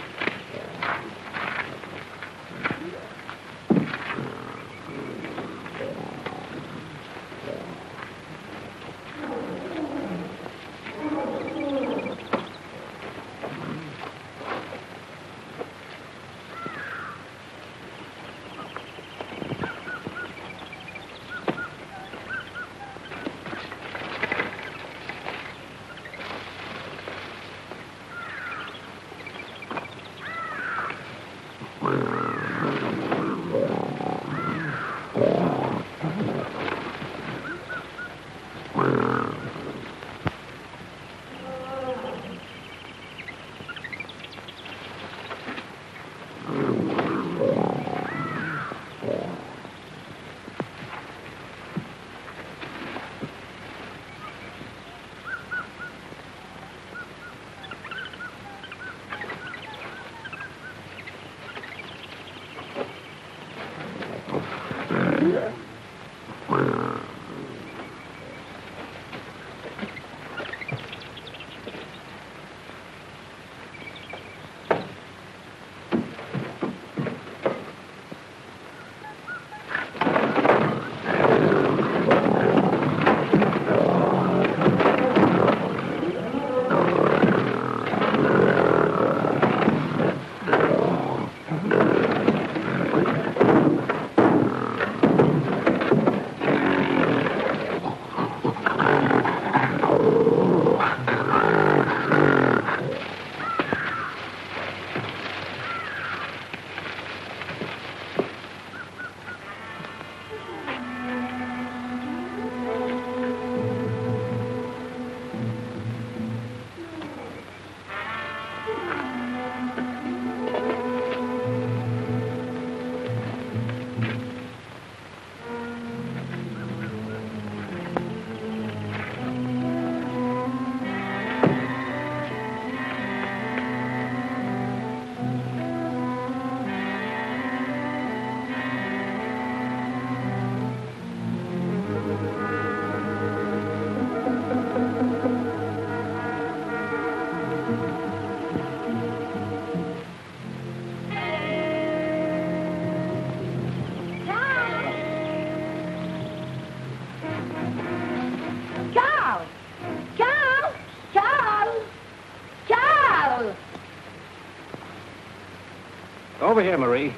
Over here, Marie.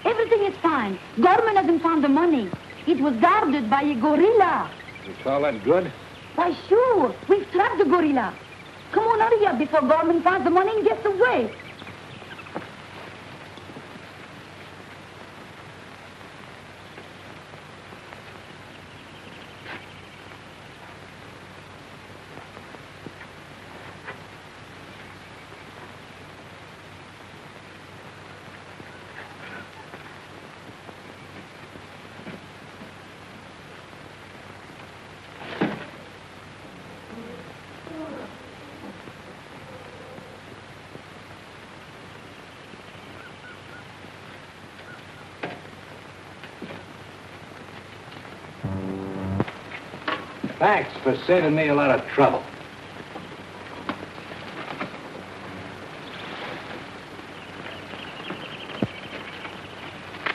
Everything is fine. Gorman hasn't found the money. It was guarded by a gorilla. You call that good? Why, sure. We've trapped the gorilla. Come on, hurry up before Gorman finds the money and gets away. Thanks for saving me a lot of trouble.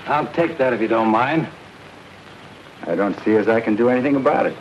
I'll take that if you don't mind. I don't see as I can do anything about it.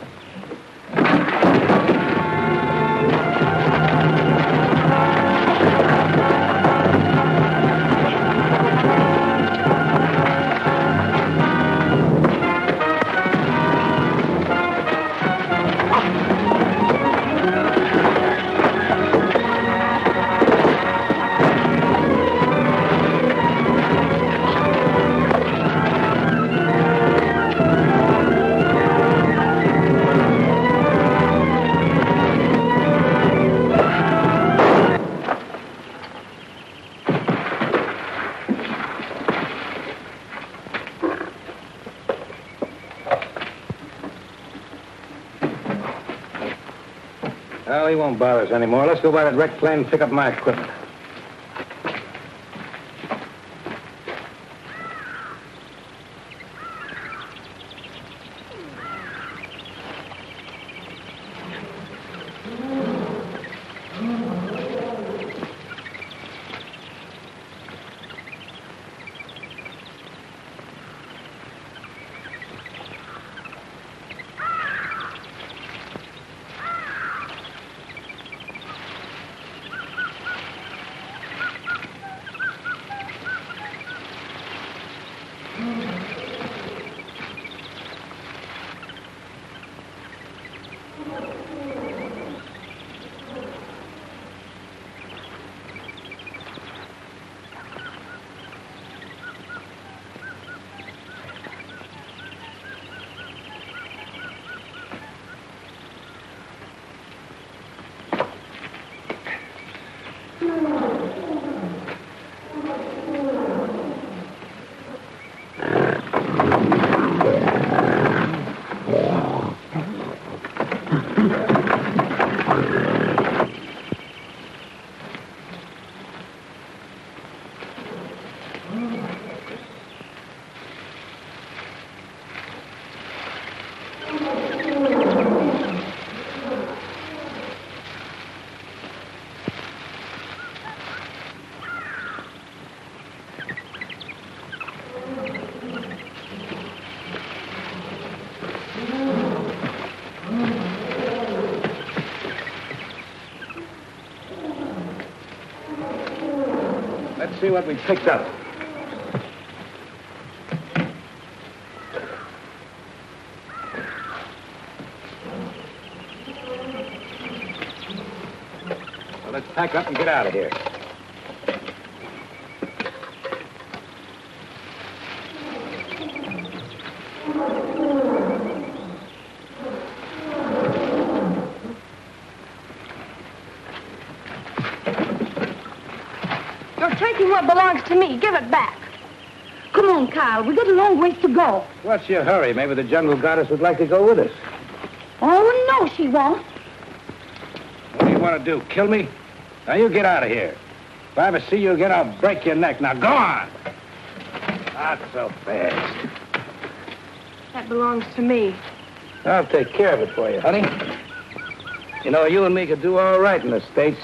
Well, he won't bother us anymore. Let's go by that wrecked plane and pick up my equipment. Let's see what we picked up. Well, let's pack up and get out of here. Taking what belongs to me. Give it back. Come on, Carl. We got a long ways to go. What's your hurry? Maybe the jungle goddess would like to go with us. Oh, no, she won't. What do you want to do, kill me? Now, you get out of here. If I ever see you again, I'll break your neck. Now, go on. Not so fast. That belongs to me. I'll take care of it for you, honey. You know, you and me could do all right in the States.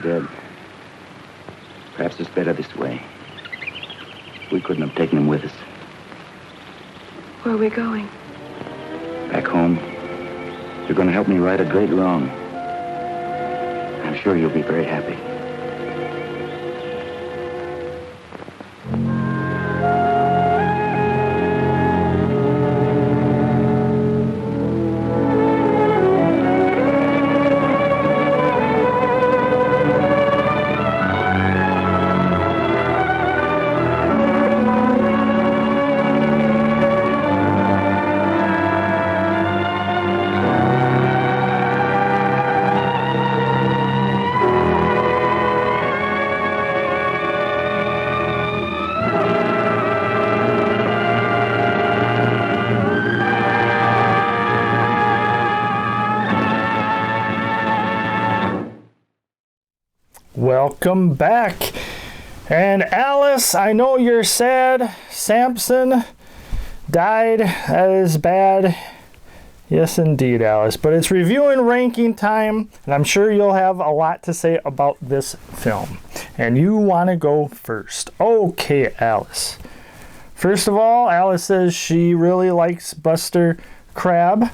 Dead. Perhaps it's better this way. We couldn't have taken him with us. Where are we going? Back home. You're going to help me right a great wrong. I'm sure you'll be very happy. Welcome back. And Alice, I know you're sad. Samson died. That is bad. Yes, indeed, Alice. But it's review and ranking time, and I'm sure you'll have a lot to say about this film. And you want to go first. Okay, Alice. First of all, Alice says she really likes Buster Crabbe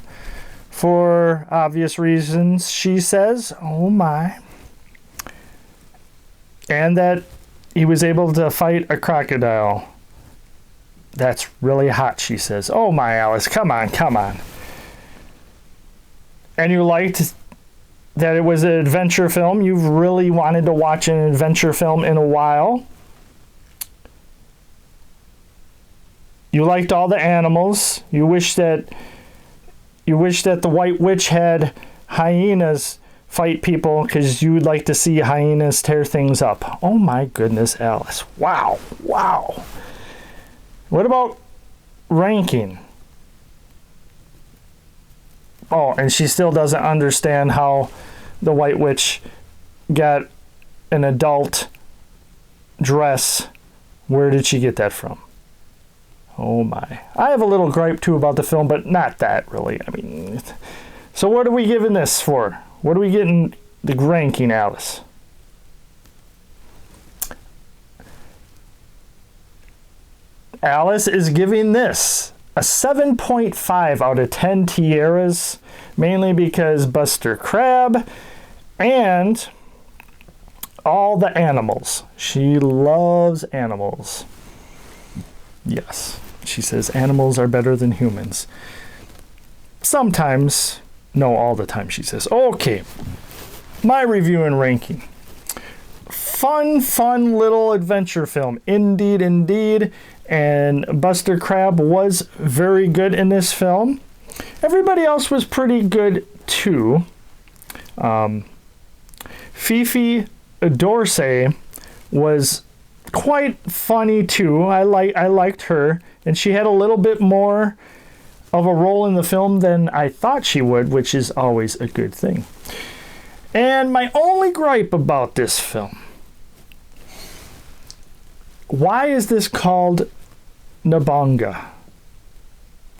for obvious reasons. She says, oh my. And that he was able to fight a crocodile. That's really hot, she says. Oh my, Alice, come on, come on. And you liked that it was an adventure film. You've really wanted to watch an adventure film in a while. You liked all the animals. You wish that the White Witch had hyenas fight people because you would like to see hyenas tear things up. Oh my goodness, Alice. Wow. Wow. What about ranking? Oh, and she still doesn't understand how the White Witch got an adult dress. Where did she get that from? Oh my. I have a little gripe too about the film, but not that really. I mean, so what are we giving this for? What are we getting the ranking, Alice? Alice is giving this a 7.5 out of 10 tiaras, mainly because Buster Crabbe and all the animals. She loves animals. Yes, she says animals are better than humans. Sometimes. No, all the time, she says. Okay, my review and ranking. Fun little adventure film. Indeed, indeed. And Buster Crabbe was very good in this film. Everybody else was pretty good, too. Fifi Dorsey was quite funny, too. I liked her. And she had a little bit more of a role in the film than I thought she would, which is always a good thing. And my only gripe about this film, why is this called Nabonga?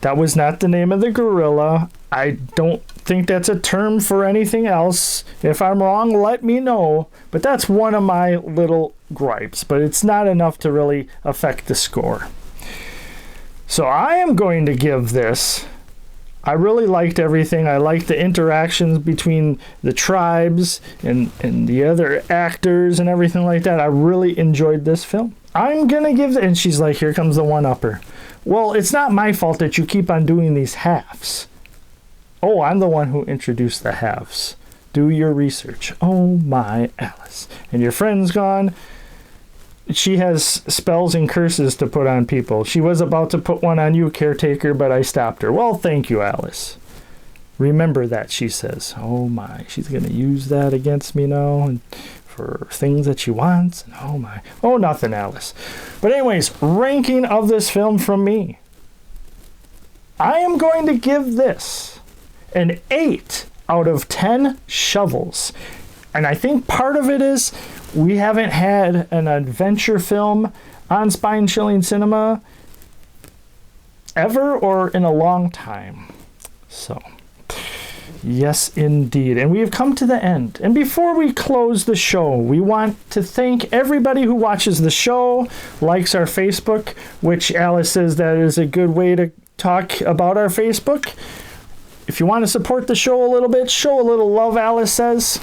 That was not the name of the gorilla. I don't think that's a term for anything else. If I'm wrong, let me know. But that's one of my little gripes, but it's not enough to really affect the score. So I am going to give this I really liked everything. I liked the interactions between the tribes and the other actors and everything like that. I really enjoyed this film. I'm going to give it, and she's like, here comes the one-upper. Well, it's not my fault that you keep on doing these halves. Oh, I'm the one who introduced the halves. Do your research. Oh my, Alice. And your friend's gone. She has spells and curses to put on people. She was about to put one on you, Caretaker, but I stopped her. Well, thank you, Alice. Remember that, she says. Oh my, she's going to use that against me now and for things that she wants. And oh my. Oh, nothing, Alice. But anyways, ranking of this film from me. I am going to give this an 8 out of 10 shovels. And I think part of it is we haven't had an adventure film on Spine Chilling Cinema ever or in a long time. So, yes, indeed. And we have come to the end. And before we close the show, we want to thank everybody who watches the show, likes our Facebook, which Alice says that is a good way to talk about our Facebook. If you want to support the show a little bit, show a little love, Alice says,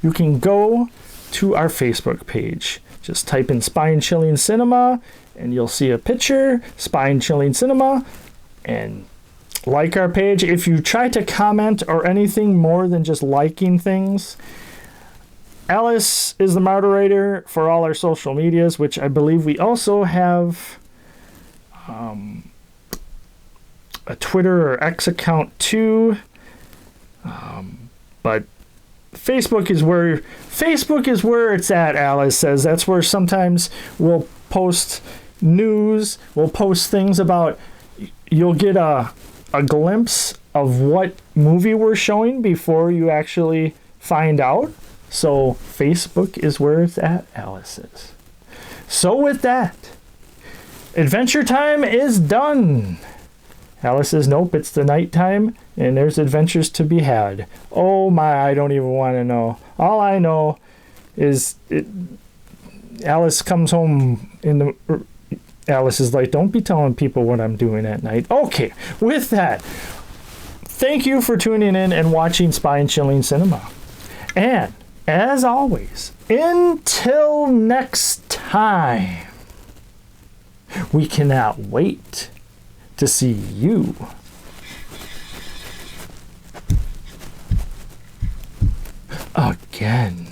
you can go to our Facebook page. Just type in Spine Chilling Cinema and you'll see a picture, Spine Chilling Cinema, and like our page. If you try to comment or anything more than just liking things, Alice is the moderator for all our social medias, which I believe we also have a Twitter or X account too. But Facebook is where it's at, Alice says. That's where sometimes we'll post news, we'll post things about, you'll get a glimpse of what movie we're showing before you actually find out. So Facebook is where it's at, Alice says. So with that, Adventure Time is done. Alice says, nope, it's the nighttime, and there's adventures to be had. Oh my, I don't even want to know. All I know is Alice comes home Alice is like, don't be telling people what I'm doing at night. Okay, with that, thank you for tuning in and watching Spine Chilling Cinema. And, as always, until next time, we cannot wait to see you again.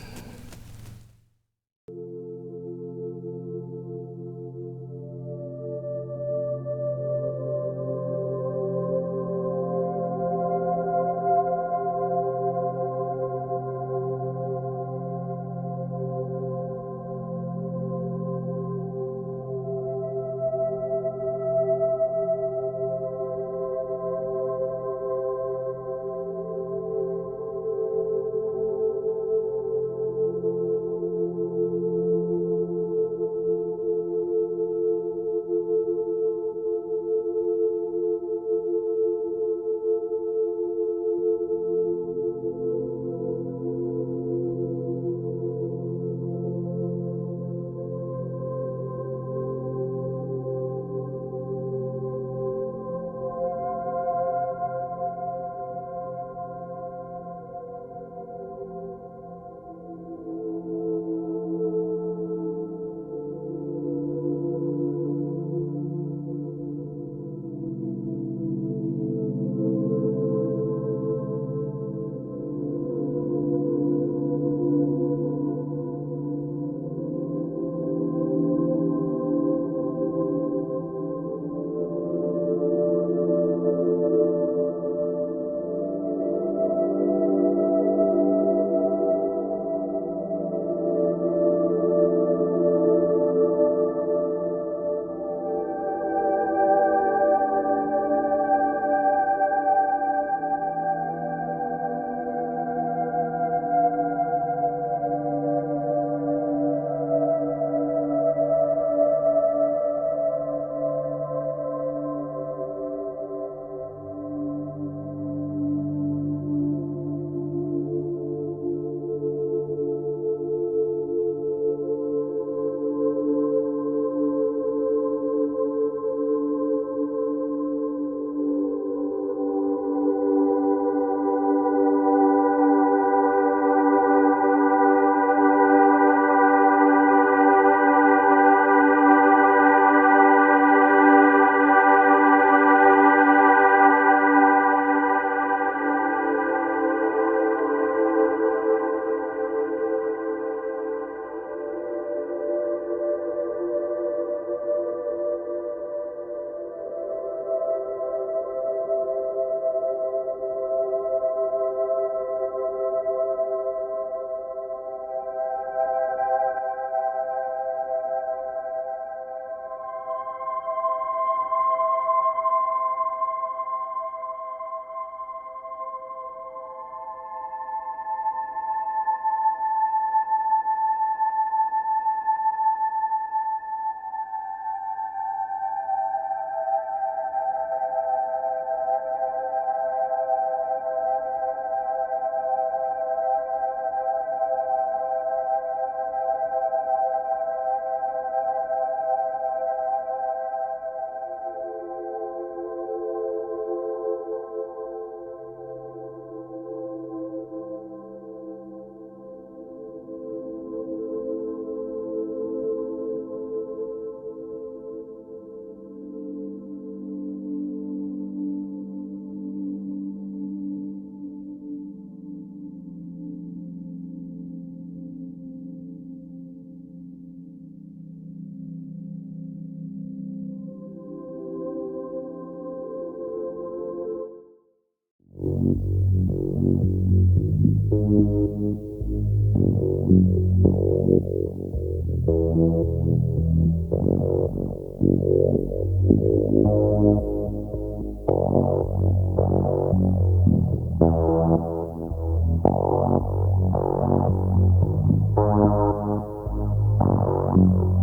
you.